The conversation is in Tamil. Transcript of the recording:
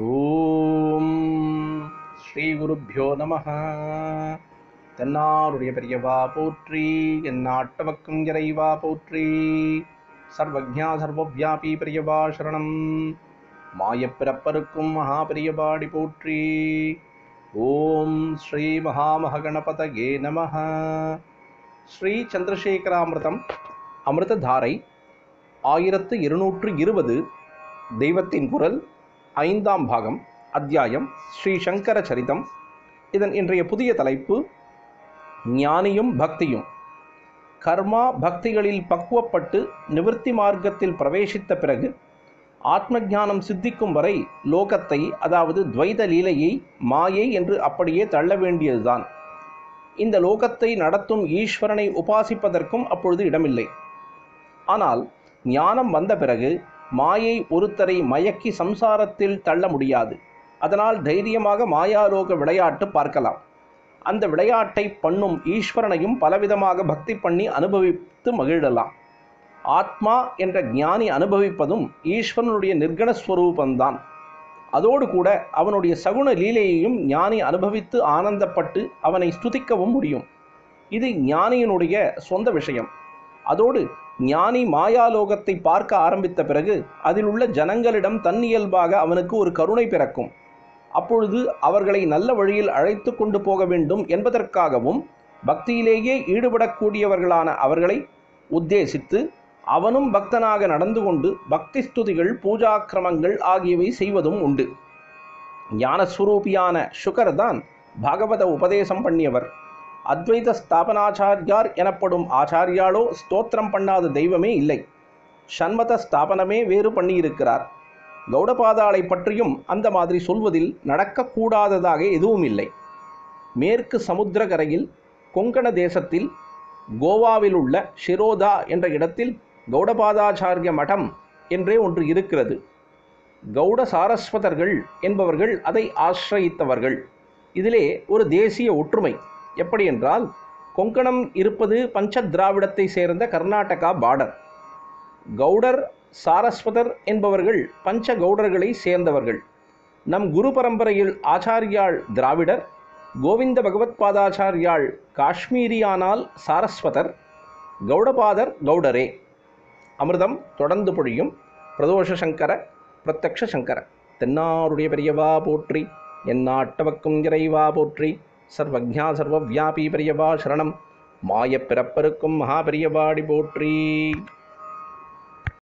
ஓம் ஸ்ரீ குருப்யோ நமஹ. தென்னாருடைய பெரியவா போற்றி, எந்நாட்டவர்க்கும் இறைவா போற்றி. சர்வஜ்ஞா சர்வவ்யாபி பெரியவா சரணம். மாயப்பிறப்பருக்கும் மகா பெரியவாடி போற்றி. ஓம் ஸ்ரீ மகாமகணபதயே நமஹ. ஸ்ரீ சந்திரசேகராமிருதம் அமிர்ததாரை 1220 தெய்வத்தின் குரல் 5ஆம் பாகம், அத்தியாயம் ஸ்ரீ சங்கர சரிதம். இதன் இன்றைய புதிய தலைப்பு ஞானியும் பக்தியும். கர்மா பக்திகளில் பக்குவப்பட்டு நிவர்த்தி மார்க்கத்தில் பிரவேசித்த பிறகு ஆத்ம ஞானம் சித்திக்கும் வரை லோகத்தை, அதாவது துவைத லீலையை, மாயை என்று அப்படியே தள்ள வேண்டியதுதான். இந்த லோகத்தை நடத்தும் ஈஸ்வரனை உபாசிப்பதற்கும் அப்பொழுது இடமில்லை. ஆனால் ஞானம் வந்த பிறகு மாயை ஒருத்தரை மயக்கி சம்சாரத்தில் தள்ள முடியாது. அதனால் தைரியமாக மாயாலோக விளையாட்டு பார்க்கலாம். அந்த விளையாட்டை பண்ணும் ஈஸ்வரனையும் பலவிதமாக பக்தி பண்ணி அனுபவித்து மகிழலாம். ஆத்மா என்ற ஞானி அனுபவிப்பதும் ஈஸ்வரனுடைய நிர்குணஸ்வரூபந்தான். அதோடு கூட அவனுடைய சகுண லீலையையும் ஞானி அனுபவித்து ஆனந்தப்பட்டு அவனை ஸ்துதிக்கவும் முடியும். இது ஞானியினுடைய சொந்த விஷயம். அதோடு ஞானி மாயாலோகத்தை பார்க்க ஆரம்பித்த பிறகு அதில் உள்ள ஜனங்களிடம் தன்னியல்பாக அவனுக்கு ஒரு கருணை பிறக்கும். அப்பொழுது அவர்களை நல்ல வழியில் அழைத்து கொண்டு போக வேண்டும் என்பதற்காகவும் பக்தியிலேயே ஈடுபடக்கூடியவர்களான அவர்களை உத்தேசித்து அவனும் பக்தனாக நடந்து கொண்டு பக்தி ஸ்துதிகள், பூஜாக்கிரமங்கள் ஆகியவை செய்வதும் உண்டு. ஞானஸ்வரூபியான சுகர் தான் பாகவத உபதேசம் பண்ணியவர். அத்வைத ஸ்தாபனாச்சாரியார் எனப்படும் ஆச்சாரியாலோ ஸ்தோத்திரம் பண்ணாத தெய்வமே இல்லை. ஷண்மத ஸ்தாபனமே வேறு பண்ணியிருக்கிறார். கௌடபாதாளை பற்றியும் அந்த மாதிரி சொல்வதில் நடக்கக்கூடாததாக எதுவும் இல்லை. மேற்கு சமுத்திரக்கரையில் கொங்கண தேசத்தில் கோவாவில் உள்ள ஷிரோதா என்ற இடத்தில் கௌடபாதாச்சாரிய மடம் என்றே ஒன்று இருக்கிறது. கௌட சாரஸ்வதர்கள் என்பவர்கள் அதை ஆசிரயித்தவர்கள். இதிலே ஒரு தேசிய ஒற்றுமை. எப்படி என்றால், கொங்கணம் இருப்பது பஞ்ச திராவிடத்தை சேர்ந்த கர்நாடகா பார்டர். கௌடர், சாரஸ்வதர் என்பவர்கள் பஞ்ச கௌடர்களை சேர்ந்தவர்கள். நம் குரு பரம்பரையில் ஆச்சாரியாள் திராவிடர், கோவிந்த பகவத் பாதாச்சாரியாள் காஷ்மீரியானால் சாரஸ்வதர், கௌடபாதர் கௌடரே. அமிர்தம் தொடர்ந்து பொழியும். பிரதோஷ சங்கர பிரத்யக்ஷ சங்கர. தென்னாருடைய பெரியவா போற்றி, எந்நாட்டவர்க்கும் இறைவா போற்றி. சர்வஜ்ஞா சர்வவ்யாபி பெரியவா சரணம். மாயப்பிறப்பருக்கும் மகா பெரியவாடி போற்றி.